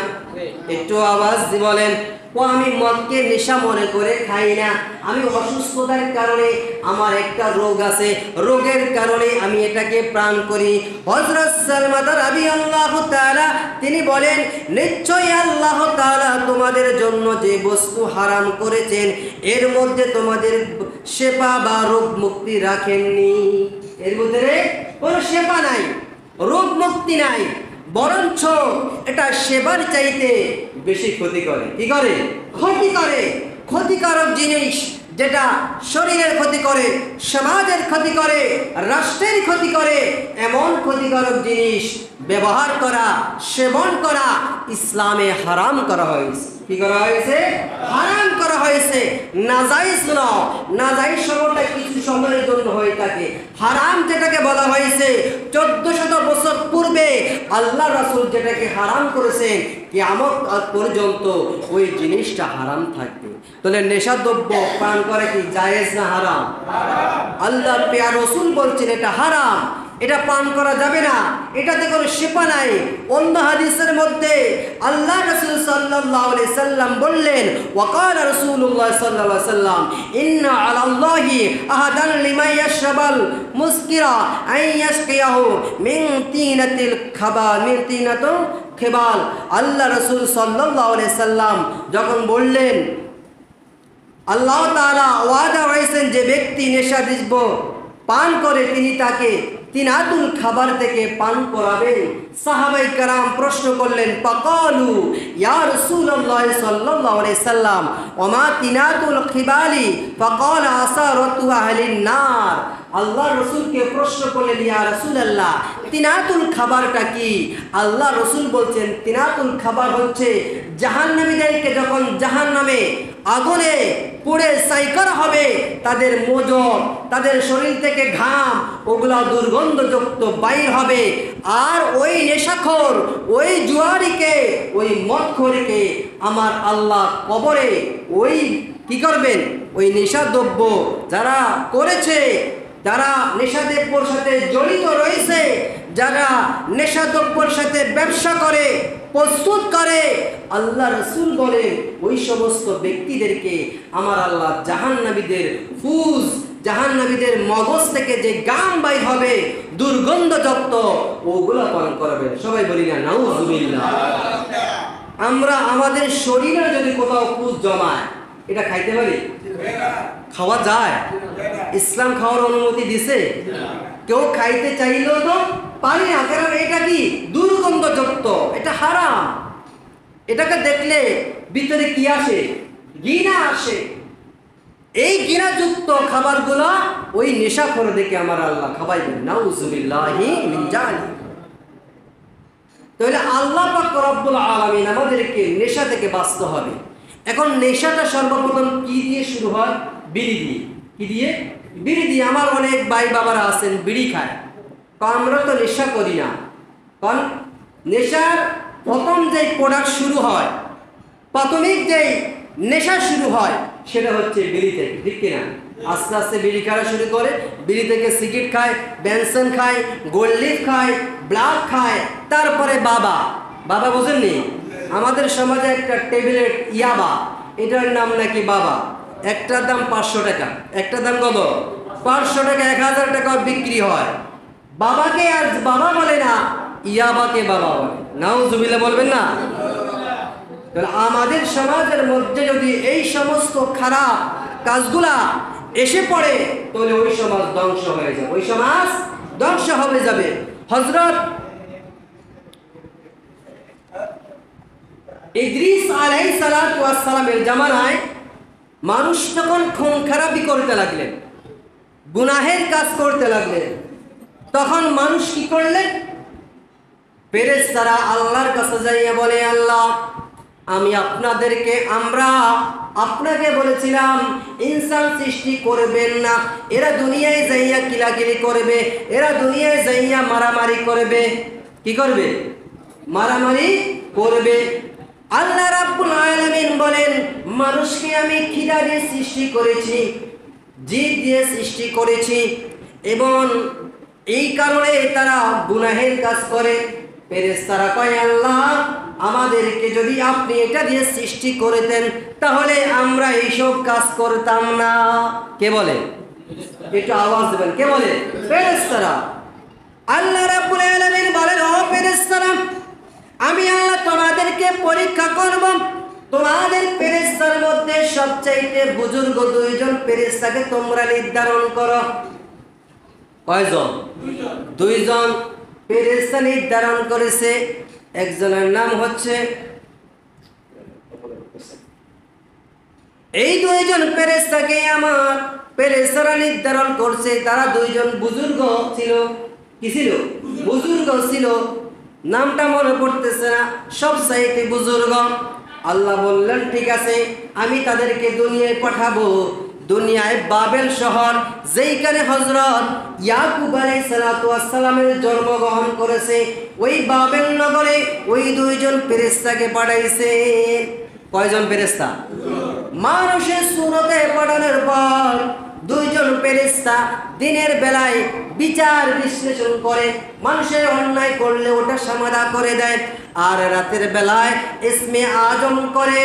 একটু আওয়াজ দিয়ে বলেন। ও আমি মদকে নেশা মনে করে খাই না, আমি অসুস্থতার কারণে আমার একটা রোগ আছে, রোগের কারণে আমি এটাকে পান করি। হযরত সালমা রাদিয়াল্লাহু তাআলা তিনি বলেন, নিশ্চয়ই আল্লাহ তাআলা তোমাদের জন্য যে বস্তু হারাম করেছেন এর মধ্যে তোমাদের শেফা বা রোগ মুক্তি রাখেননি। এর মধ্যে কোনো শেফা নাই, রোগ মুক্তি নাই, বরঞ্চ এটা সেবার চাইতে বেশি ক্ষতি করে। কি করে? ক্ষতি করে। ক্ষতিকারক জিনিস যেটা শরীরের ক্ষতি করে, সমাজের ক্ষতি করে, রাষ্ট্রের ক্ষতি করে, এমন ক্ষতিকারক জিনিস ব্যবহার করা, সেবন করা ইসলামে হারাম করা হয়েছে। কি করা হয়েছে? হারাম করা হয়েছে। নাজায়েজ নয়, নাজায়েজ সময়টা কিছু সময়ের জন্য হয়ে থাকে। হারাম যেটাকে বলা হয়েছে 1400 বছর পূর্বে আল্লাহ রাসূল যেটাকে হারাম করেছেন, কিয়ামত পর্যন্ত ওই জিনিসটা হারাম থাকবে। তাহলে নেশাদ্রব্য পান করা কি জায়েজ না হারাম? আল্লাহ প্রিয় রাসূল বলছেন এটা হারাম, এটা পান করা যাবে না, এটাতে কোনো শিফা নাই। অন্য হাদিসের মধ্যে আল্লাহ রাসূল সাল্লাল্লাহু আলাইহি সাল্লাম বললেন, ওয়াকালা রাসূলুল্লাহ সাল্লাল্লাহু আলাইহি সাল্লাম ইন্না আলাল্লাহি আহাদান লিমান ইয়াশরাবাল মুসকিরা আন ইয়াসকিয়াহু মিন তিনাতিল খাবাল মিন তিনাতুল খিবাল। আল্লাহ রাসূল সাল্লাল্লাহু আলাইহি সাল্লাম যখন বললেন, আল্লাহ তাআলা ওয়াদা করেছেন যে ব্যক্তি নেশাদ্রব্য পান করে তিনি তাকে তিনাতুল খাবার থেকে পান করাবেন। সাহাবায়ে কেরাম প্রশ্ন করলেন, ফাকালু ইয়া রাসূলুল্লাহ সাল্লাল্লাহু আলাইহি সাল্লাম ওমা তিনাতুল খিবালি ফাকালা আসারাতু আহলিন নার। আল্লাহ রাসূলকে প্রশ্ন করলেন, ইয়া রাসূলুল্লাহ তিনাতুল খাবারটা কি? আল্লাহ রাসূল বলছেন তিনাতুল খাবার হচ্ছে জাহান্নামীদেরকে যখন জাহান্নামে আগুনে পুড়ে ছাই করা হবে, তাদের মোজর, তাদের শরীর থেকে ঘাম, ওগুলা দুর্গন্ধযুক্ত বাইর হবে। আর ওই নেশাখোর, ওই জুয়ারিকে, ওই মদখোরকে আমার আল্লাহ কবরে ওই কি করবেন? ওই নেশাদ্রব্য যারা করেছে, যারা নেশাদ্রব্যের সাথে জড়িত রয়েছে, যারা নেশাদ্রব্যের সাথে ব্যবসা করে, প্রস্তুত করে, আল্লাহ রাসূল বলে ওই সমস্ত ব্যক্তিদেরকে আমার আল্লাহ জাহান্নামীদের ফুজ, জাহান্নামীদের মগজ থেকে যে গাম বাইর হবে দুর্গন্ধযুক্ত, ওগুলো পান করাবে। সবাই বলি না নাউযুবিল্লাহ। আমরা আমাদের শরীরে যদি কোথাও ফুজ জমায়, এটা খাইতে পারি? খাওয়া যায়? ইসলাম খাওয়ার অনুমতি দিছে? কেউ খাইতে চাইলেও তো পারি না, কারণ এটা কি দুর্গন্ধযুক্ত, এটা হারাম। এটাকে দেখলে ভিতরে কি আসে? ঘৃণা আসে। এই ঘৃণাযুক্ত খাবারগুলো ওই নেশাখোর দেখে আমার আল্লাহ খাওয়াইবেন। নাউযুবিল্লাহি মিন যালিক। তাহলে আল্লাহ পাক রব্বুল আলামিন আমাদেরকে নেশা থেকে বাঁচতে হবে। এখন নেশাটা সর্বপ্রথম কি দিয়ে শুরু হয়? বিড়ি দিয়ে। কি দিয়ে? বিড়ি দিয়ে। আমার অনেক ভাই বাবারা আছেন বিড়ি খায়, আমরা তো নেশা করি না। কারণ নেশার প্রথম যে প্রোডাক্ট শুরু হয়, প্রাথমিক যেই নেশা শুরু হয় সেটা হচ্ছে বিড়ি থেকে, ঠিক কিনা? আস্তে আস্তে বিড়ি খাওয়া শুরু করে, বিড়ি থেকে সিগারেট খায়, বেনসন খায়, গোল্ড লিফ খায়, ব্ল্যাক খায়, তারপরে বাবা। বাবা বোঝেননি? আমাদের সমাজে একটা ট্যাবলেট ইয়াবা, এটার নাম নাকি বাবা। একটার দাম 500 টাকা। একটা দাম কত? 500 টাকা। 1000 টাকা বিক্রি হয়। বাবাকে আর বাবা বলে না, ইয়াবাকে বাবা বলে। নাউজুবিল্লাহ বলবেন না? তাহলে আমাদের সমাজের মধ্যে যদি এই সমস্ত খারাপ কাজগুলা এসে পড়ে তাহলে ওই সমাজ ধ্বংস হয়ে যাবে, ওই সমাজ ধ্বংস হয়ে যাবে। হযরত ইদ্রিস আলাইহিস সালাতু ওয়াস সালামের জামানায় মানুষ যখন খুন খারাপি করতে লাগলেন, গুনাহের কাজ করতে লাগলেন, তখন মানুষ কি করলেন? ফেরেশতারা আল্লাহর কাছে যাইয়া বলে, আল্লাহ আমি আমরা আপনাকে বলেছিলাম ইনসান সৃষ্টি করবেন না, এরা দুনিয়ায় যাইয়া কিলাকিলি করবে, এরা দুনিয়ায় যাইয়া মারামারি করবে। কি করবে? মারামারি করবে। আল্লাহ রাব্বুল আলামিন বলেন, মানুষকে আমি খিদা দিয়ে সৃষ্টি করেছি, জিদ দিয়ে সৃষ্টি করেছি, এবং এই কারণে তারা গুনাহের কাজ করে। ফেরেশতারা কয়, আল্লাহ আমাদেরকে যদি আপনি এটা দিয়ে সৃষ্টি করতেন তাহলে আমরা এইসব কাজ করতাম না। কে বলে? একটু আওয়াজ দেবেন। কে বলে? ফেরেশতারা। আল্লাহ রাব্বুল আলামিন বলেন, ও ফেরেশতারা, আমি আল্লাহ তোমাদেরকে পরীক্ষা করব। তোমাদের ফেরেশতার মধ্যে সবচাইতে বুজুর্গ 2 জন ফেরেশতাকে তোমরা নির্ধারণ করো। কয়জন? 2 জন ফেরেশতা নির্ধারণ করেছে। একজনের নাম হচ্ছে, এই 2 জন ফেরেশতাকে আমার ফেরেশতারা নির্ধারণ করছে। তারা 2 জন বুজুর্গ ছিল। কি ছিল? বুজুর্গ ছিল। নামটা মনে পড়তেছে না, সব চাইতে বুজুর্গ। আল্লাহ বললেন, ঠিক আছে, আমি তাদেরকে দুনিয়ায় পাঠাবো। দুনিয়ায় বাবেল শহর, যেইখানে হযরত ইয়াকুব আলাইহিস সালাতু ওয়াস সালামের জন্মগ্রহণ করেছে, ওই বাবেল নগরে ওই 2 জন ফেরেশতাকে পাঠাইছে। কয়জন ফেরেশতা? মানুষের সুরতে পাঠানোর পর 2 জন ফেরেশতা দিনের বেলায় বিচার বিশ্লেষণ করে, মানুষের অন্যায় করলে ওটা সমাধান করে দেয়, আর রাতের বেলায় ইসমে আজম করে,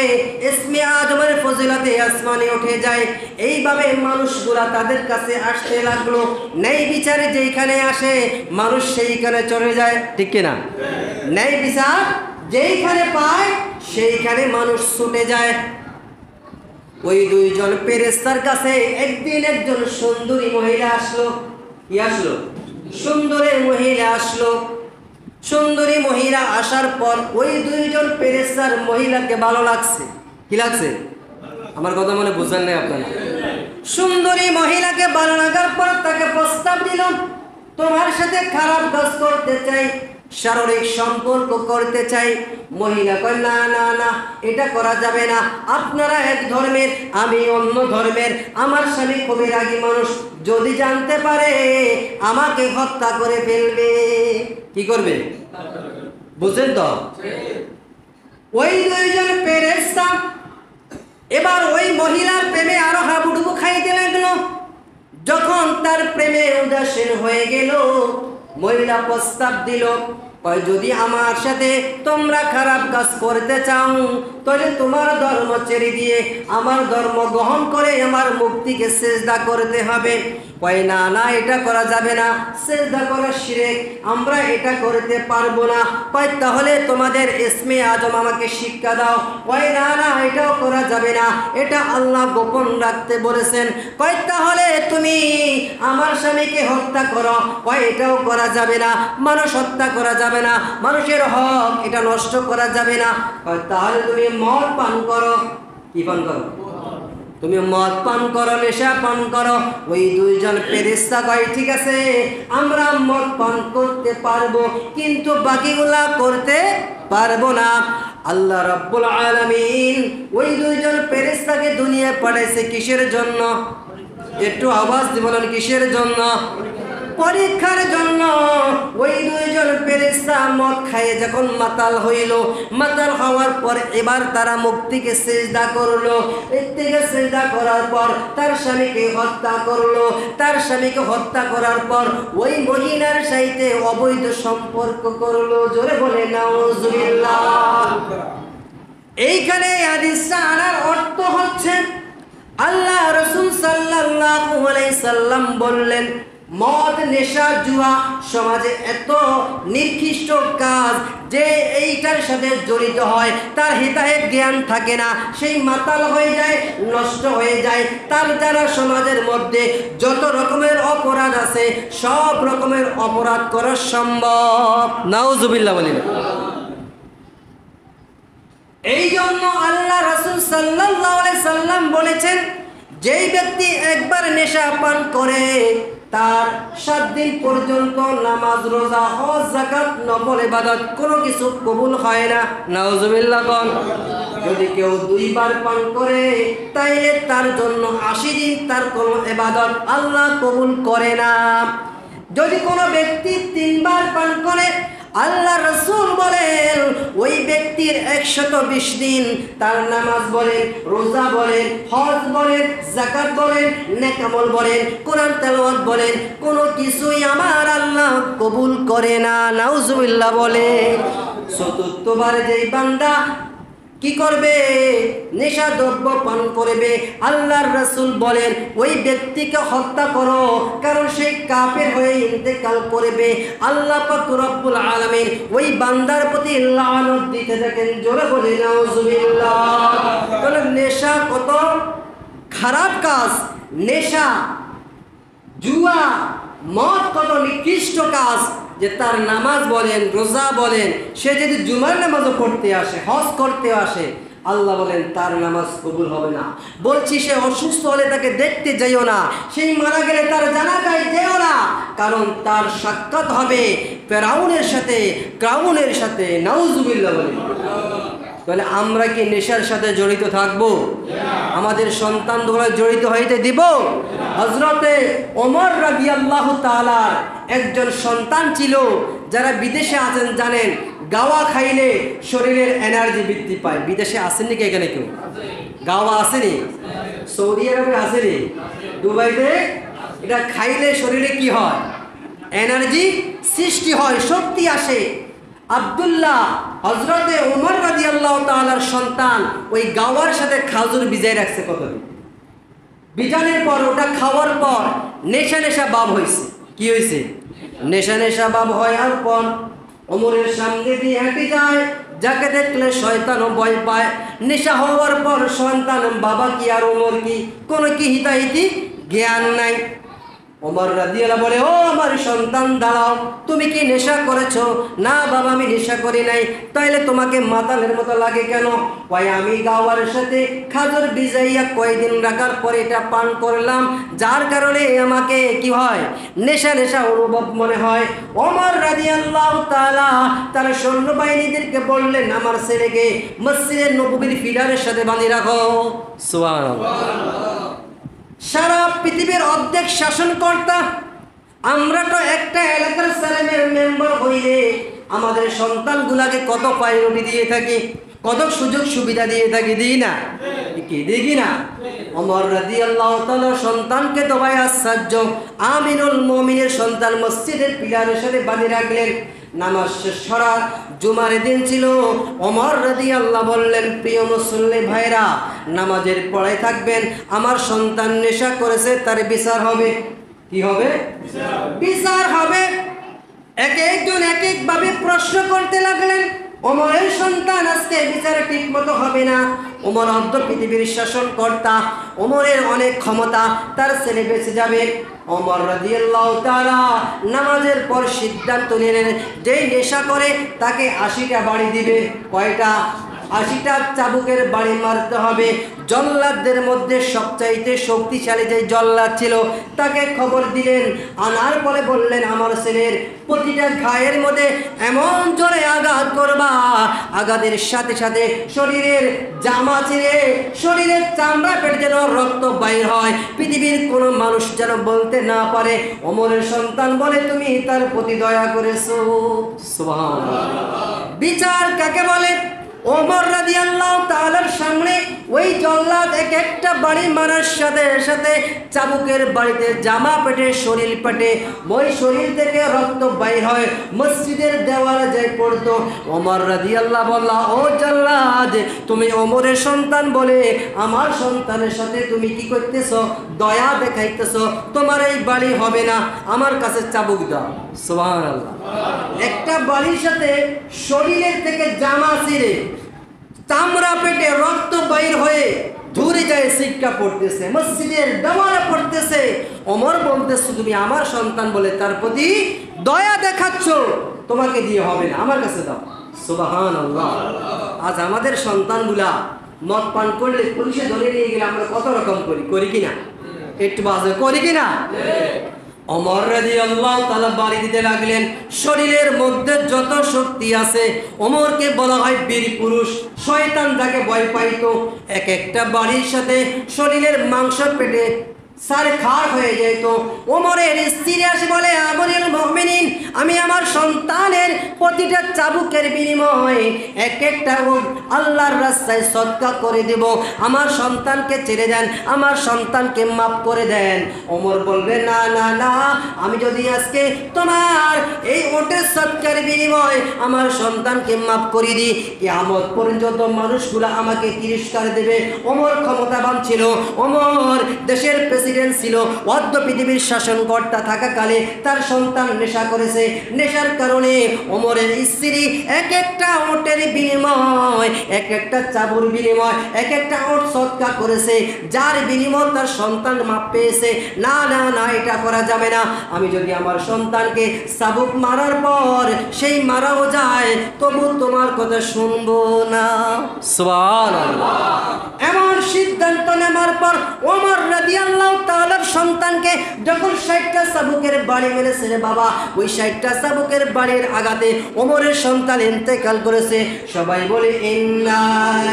ইসমে আজমের ফজিলতে আসমানে উঠে যায়। এইভাবে মানুষগুলা তাদের কাছে আসতে লাগলো। ন্যায় বিচারে যেইখানে আসে মানুষ সেইখানে চলে যায়, ঠিক কিনা? ন্যায় বিচার যেইখানে পায় সেইখানে মানুষ ছুটে যায়। ওই 2 জন ফেরেশতার কাছে একদিন একজন সুন্দরী মহিলা আসলো। কি আসলো? সুন্দরী মহিলা আসলো। সুন্দরী মহিলা আসার পর ওই 2 জন ফেরেশতার মহিলাকে ভালো লাগছে। কি লাগছে? আমার কথা মনে বুঝেন নাই আপনারা? সুন্দরী মহিলাকে ভালো লাগার পর তাকে প্রস্তাব দিল, তোমার সাথে খারাপ কাজ করতে চাই, শারীরিক সম্পর্ক করতে চাই। মহিলা কয়, না না না, এটা করা যাবে না। আপনারা এক ধর্মের, আমি অন্য ধর্মের, আমার স্বামী খুবই রাগী মানুষ, যদি জানতে পারে আমাকে হত্যা করে ফেলবে। কি করবে? বুঝছেন তো? ওই 2 জন ফেরেশতা এবার ওই মহিলার প্রেমে আরো হাবুডুবু খাইতে লাগলো। যখন তার প্রেমে উদাসীন হয়ে গেল, মহিলা প্রস্তাব দিল, যদি আমার সাথে তোমরা খারাপ কাজ করতে চাও তাহলে তোমার ধর্ম ছেড়ে দিয়ে আমার ধর্ম গ্রহণ করে আমার মুক্তিকে সিজদা করতে হবে। কয়, না না, এটা করা যাবে না, সিজদা করা শিরক, আমরা এটা করতে পারবো না। কয়, তাহলে তোমাদের ইসমে আজম আমাকে শিক্ষা দাও। কয়, না না, এটাও করা যাবে না, এটা আল্লাহ গোপন রাখতে বলেছেন। কয়, তাহলে তুমি আমার স্বামীকে হত্যা করো। কয়, এটাও করা যাবে না, মানুষ হত্যা করা যাবে না, মানুষের হক এটা নষ্ট করা যাবে না। কয়, তাহলে তুমি মদ পান করো। কি পান করো? তুমি মদ পান করো, নেশা পান করো। ওই 2 জন ফেরেশতা কয়, ঠিক আছে, আমরা মদ পান করতে পারবো, কিন্তু বাকিগুলা করতে পারবো না। আল্লাহ রাব্বুল আলামিন ওই দুইজন ফেরেশতাকে দুনিয়ায় পাঠাইছে কিসের জন্য? একটু আওয়াজ দিয়ে বলেন কিসের জন্য? পরীক্ষার জন্য। ওই দুইজন ফেরেশতা মদ খাইয়ে যখন মাতাল হইল, মাতাল হওয়ার পর এবার তারা মুক্তিকে সিজদা করলো। এর থেকে সিজদা করার পর তার স্বামীকে হত্যা করলো। তার স্বামীকে হত্যা করার পর ওই মহিলার সাথে অবৈধ সম্পর্ক করলো। জোরে বলে নাউজুবিল্লাহ। এইখানে হাদিসটা আনার অর্থ হচ্ছে আল্লাহ রাসূল সাল্লাল্লাহু আলাইহি সাল্লাম বললেন, মদ, নেশা, জুয়া সমাজে এত নিকৃষ্ট কাজ যে এইটার সাথে জড়িত হয় তার হিতাহিত জ্ঞান থাকে না, সেই মাতাল হয়ে যায়, নষ্ট হয়ে যায়। তার দ্বারা সমাজের মধ্যে যত রকমের অপরাধ আছে সব রকমের অপরাধ করা সম্ভব। নাউজুবিল্লাহ বলেন। এই জন্য আল্লাহ রাসূল সাল্লাল্লাহু আলাইহি সাল্লাম বলেছেন, যেই ব্যক্তি একবার নেশা পান করে তার 7 দিন পর্যন্ত নামাজ, রোজা, হজ, যাকাত, নফল ইবাদত কোনো কিছু কবুল হয় না। নাউজুবিল্লাহ বল। যদি কেউ 2 বার পান করে তাইলে তার জন্য 80 দিন তার কোনো ইবাদত আল্লাহ কবুল করে না। যদি কোনো ব্যক্তি 3 বার পান করে আল্লাহ রাসূল বলেন ওই ব্যক্তির 120 দিন তার নামাজ বলেন, রোজা বলেন, হজ বলেন, যাকাত বলেন, নেক আমল বলেন, কোরআন তেলাওয়াত বলেন, কোনো কিছুই আমার আল্লাহ কবুল করে না। নাউজুবিল্লাহ বলে। চতুর্থবার যেই বান্দা কি করবে? নেশা দ্রব্য পান করবে, আল্লাহর রাসূল বলেন ওই ব্যক্তিকে হত্যা করো, কারণ সে কাফের হয়ে ইন্তেকাল করবে। আল্লাহ পাক রব্বুল আলামিন ওই বান্দার প্রতি লানত দিতে থাকেন। জোরে বলে নাউজুবিল্লাহ। তাহলে নেশা কত খারাপ কাজ, নেশা, জুয়া, মদ কত নিকৃষ্ট কাজ যে তার নামাজ বলেন, রোজা বলেন, সে যদি জুমার নামাজও পড়তে আসে, হজ করতে আসে, আল্লাহ বলেন তার নামাজ কবুল হবে না। বলছি সে অসুস্থ হলে তাকে দেখতে যাইও না, সেই মারা গেলে তার জানাজায় যেও না, কারণ তার সাক্ষাৎ হবে ফেরাউনের সাথে, কারউনের সাথে। নাউজুবিল্লাহ বলেন। তাহলে আমরা কি নেশার সাথে জড়িত থাকবো? আমাদের সন্তানগুলো জড়িত হইতে দিব? হযরতে ওমর রাদিয়াল্লাহু তাআলা একজন সন্তান ছিল, যারা বিদেশে আছেন জানেন গাওয়া খাইলে শরীরের এনার্জি বৃদ্ধি পায়। বিদেশে আসেননি কি এখানে কেউ? গাওয়া আসেনি? সৌদি আরবে আসেনি? দুবাইতে? এটা খাইলে শরীরে কি হয়? এনার্জি সৃষ্টি হয়, শক্তি আসে। আব্দুল্লাহ হযরতে ওমর রাদিয়াল্লাহু তাআলার সন্তান ওই গাওয়ার সাথে খাজুর ভিজাই রাখছে কতদিন। বিজানের পর ওটা খাওয়ার পর নেশা নেশা ভাব হয়েছে। কি হয়েছে? নেশা নেশা ভাব হওয়ার পর ওমরের সামনে দিয়ে হেঁটে যায়, যাকে দেখলে শয়তানও ভয় পায়। নেশা হওয়ার পর সন্তান বাবা কি আর ওমর কি কোনো কি হিতাহিতি জ্ঞান নাই। ওমর রাদিয়াল্লাহু বলে, ও আমার সন্তান দাঁড়াও, তুমি কি নেশা করেছো? না বাবা আমি নেশা করি নাই। তাইলে তোমাকে মাতালের মতো লাগে কেন? ভাই আমি গাওয়ার সাথে খাজুর ভিজাইয়া কয়েকদিন রাখার পরে এটা পান করলাম, যার কারণে আমাকে কি হয় নেশা নেশা অনুভব মনে হয়। ওমর রাদিয়াল্লাহু তাআলা তার সৈন্যবাহিনীদেরকে বললেন, আমার ছেলেকে মসজিদে নববীর পিলারের সাথে বাঁধিয়ে রাখো। সুবহানাল্লাহ। সারা পৃথিবীর অর্ধেক শাসনকর্তা আমরা তো একটা এলাকার সালামের মেম্বার হইলে আমাদের সন্তানগুলাকে কত প্রায়োরিটি দিয়ে থাকি, কত সুযোগ সুবিধা দিয়ে থাকি, দিই না? কি দেখি না? ওমর রাদিয়াল্লাহু তাআলা সন্তানকে তো ভাই আশ্চর্য, আমিনুল মুমিনের সন্তান মসজিদের পিলারের সাথে বাঁধিয়ে রাখলেন। নামাজ শেষ করা জুমার দিন ছিল। ওমর রাদিয়াল্লাহু বললেন, প্রিয় মুসল্লি ভাইরা নামাজের পড়ায় থাকবেন, আমার সন্তান নেশা করেছে তার বিচার হবে। কি হবে? বিচার হবে। এক একজন এক একভাবে প্রশ্ন করতে লাগলেন। ওমরের সন্তান আজকে বিচার ঠিক মতো হবে না। ওমর অর্ধ পৃথিবীর শাসনকর্তা, ওমরের অনেক ক্ষমতা, তার ছেলে বেঁচে যাবে। ওমর রাদিয়াল্লাহু তাআলা নামাজের পর সিদ্ধান্ত নিলেন, যেই নেশা করে তাকে 80টা বাড়ি দিবে। কয়টা? 80টা চাবুকের বাড়ি মারতে হবে। জল্লাদদের মধ্যে সবচাইতে শক্তিশালী যে জল্লাদ ছিল তাকে খবর দিলেন, আনার পরে বললেন, আমার ছেলের প্রতিটা ঘায়ের মধ্যে এমন জোরে আঘাত করবা, আঘাতের সাথে সাথে শরীরের জামা ছিঁড়ে শরীরের চামড়া পেটে যেন রক্ত বাইর হয়, পৃথিবীর কোনো মানুষ যেন বলতে না পারে ওমরের সন্তান বলে তুমি তার প্রতি দয়া করেছো। সুবহানাল্লাহ। বিচার কাকে বলে? ওমর রাদিয়াল্লাহু তাআলার সামনে ওই জল্লাদ এক একটা বাড়ি মারার সাথে সাথে চাবুকের বাড়িতে জামা পেটে শরীর পেটে ওই শরীর থেকে রক্ত বাইর হয়, মসজিদের দেওয়ালে যাই পড়তো। ওমর রাদিয়াল্লাহু বললা, ও জল্লাদ, তুমি ওমরের সন্তান বলে আমার সন্তানের সাথে তুমি কি করতেছো? দয়া দেখাইতেছো। তোমার এই বাড়ি হবে না, আমার কাছে চাবুক দাও। সুবহানাল্লাহ। একটা বাড়ির সাথে শরীরের থেকে জামা ছিঁড়ে চামড়া পেটে রক্ত বাইর হয়ে ধরে যায়, শিক্ষা পড়তেছে, মসজিদের দেওয়ালে পড়তেছে। ওমর বলতেছে তুমি আমার সন্তান বলে তার প্রতি দয়া দেখাচ্ছ, তোমাকে দিয়ে হবে না, আমার কাছে দাও। সুবহানাল্লাহ। আজ আমাদের সন্তানগুলা মদ পান করলে পুলিশে ধরে নিয়ে গেলে আমরা কত রকম করি কিনা? একটু বাজে করি কিনা? ওমর রাদিয়াল্লাহু তাআলা বাড়ি দিতে লাগলেন। শরীরের মধ্যে যত শক্তি আছে ওমরকে বলা হয় বীর পুরুষ। শয়তান যাকে ভয় পাইতো, এক একটা বাড়ির সাথে শরীরের মাংস পেটে সারখার হয়ে যেত। ওমরের স্ত্রী আসে বলে, আমিরুল মুমিনিন, আমি আমার সন্তানের প্রতিটা চাবুকের বিনিময়ে এক একটা আল্লাহর রাস্তায় সদকা করে দেব, আমার সন্তানকে ছেড়ে দেন, আমার সন্তানকে মাফ করে দেন। ওমর বলবে, না না না, আমি যদি আজকে তোমার এই ওটের সদকার বিনিময়ে আমার সন্তানকে মাফ করে দিই, কিয়ামত পর্যন্ত মানুষগুলো আমাকে তিরস্কার দেবে। ওমর ক্ষমতাবান ছিল, ওমর দেশের ছিল, অর্ধ পৃথিবীর শাসনকর্তা থাকাকালে তার সন্তান নেশা করেছে। নেশার কারণে ওমরের স্ত্রী এক একটা ওটের বিনিময়, এক একটা চাবুর বিনিময় এক একটা ওট সদকা করেছে, যার বিনিময় তার সন্তান মাপ পেয়েছে। না না না, এটা করা যাবে না। আমি যদি আমার সন্তানকে চাবুক মারার পর সেই মারাও যায়, তবু তোমার কথা শুনবো না। সুবহানাল্লাহ। এমন সিদ্ধান্ত নেওয়ার পর ওমর রাদিয়াল্লাহু তাআলার সন্তানকে যখন 60টা চাবুকের বাড়ি মেরেছে রে বাবা, ওই 60টা চাবুকের বাড়ির আঘাতে ওমরের সন্তান ইন্তেকাল করেছে। সবাই বলে ইন্না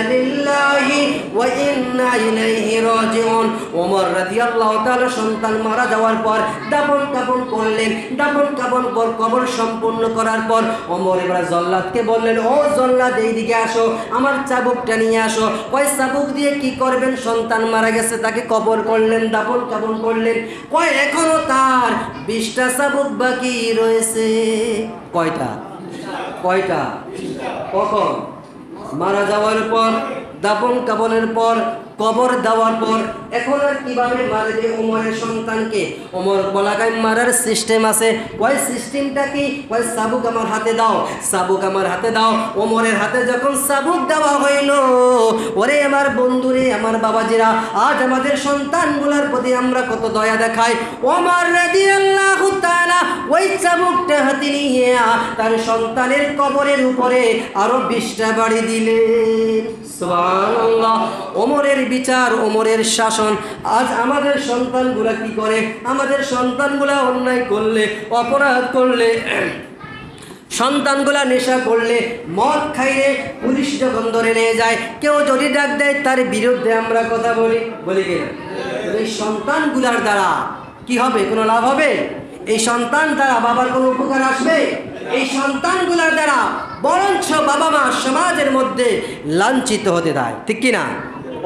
লিল্লাহি ওয়া ইন্না ইলাইহি রাজিউন। ওমর রাদিয়াল্লাহু তাআলা সন্তান মারা যাওয়ার পর দাফন কাফন করলেন। দাফন কাফন পর কবর সম্পূর্ণ করার পর ওমর এবার জল্লাদকে বললেন, ও জল্লাদ, এইদিকে আসো, আমার চাবুকটা নিয়ে আসো। কয় চাবুক দিয়ে কি করবেন? সন্তান মারা গেছে, তাকে কবর করলেন, দাফন কাফন করলেন। কয় এখনো তার 20টা চাবুক বাকি রয়েছে। কয়টা? কয়টা? কখন? মারা যাওয়ার পর, দাফন কাফনের পর, কবর দেওয়ার পর। এখন আর কিভাবে মারবে ওমরের সন্তানকে? ওমর বলাকায় মারার সিস্টেম আছে। ওই সিস্টেমটা কি? ওই চাবুক আমার হাতে দাও, চাবুক আমার হাতে দাও। ওমরের হাতে যখন চাবুক দেওয়া হইল, ওরে আমার বন্ধুরে, আমার বাবাজিরা, আজ আমাদের সন্তানগুলোর প্রতি আমরা কত দয়া দেখাই। ওমর রাদিয়াল্লাহু তাআলা ওই চাবুকটা হাতে নিয়ে তার সন্তানের কবরের উপরে আরো 20টা বাড়ি দিলেন। সুবহানাল্লাহ। ওমরের বিচার, ওমরের শাসন। আজ আমাদের সন্তানগুলা কি করে? আমাদের সন্তানগুলা অন্যায় করলে, অপরাধ করলে, সন্তানগুলা নেশা করলে, মদ খাইলে পুলিশ যখন ধরে নিয়ে যায়, কেউ যদি ডাক দেয় তার বিরুদ্ধে আমরা কথা বলি কিনা? এই সন্তানগুলার দ্বারা কি হবে? কোনো লাভ হবে? এই সন্তান দ্বারা বাবার কোনো উপকার আসবে? এই সন্তানগুলার দ্বারা বরঞ্চ বাবা মা সমাজের মধ্যে লাঞ্ছিত হতে দেয়, ঠিক কিনা?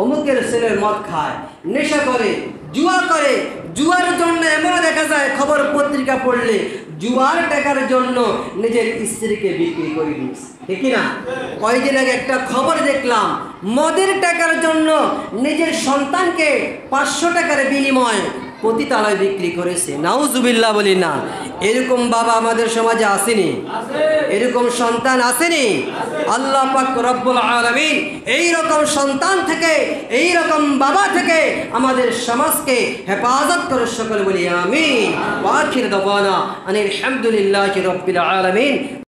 অমুকের ছেলের মদ খায়, নেশা করে, জুয়া করে, জুয়ার জন্য এমন দেখা যায় খবর পত্রিকা পড়লে জুয়ার টাকার জন্য নিজের স্ত্রীকে বিক্রি করে দিয়েছে, ঠিক কিনা? কয়েকদিন আগে একটা খবর দেখলাম, মদের টাকার জন্য নিজের সন্তানকে 500 টাকার বিনিময়ে পতিতালয় বিক্রি করেছে। নাউজুবিল্লাহ বলি না। এরকম বাবা আমাদের সমাজে আসেনি, এরকম সন্তান আসেনি। আল্লাহ পাক রব্বুল আলামিন এই রকম সন্তান থেকে, এই রকম বাবা থেকে আমাদের সমাজকে হেফাজত করে, সকলে বলি আমিন। ওয়া আখির দাওয়ানা আনিল হামদুলিল্লাহি রাব্বিল আলামিন।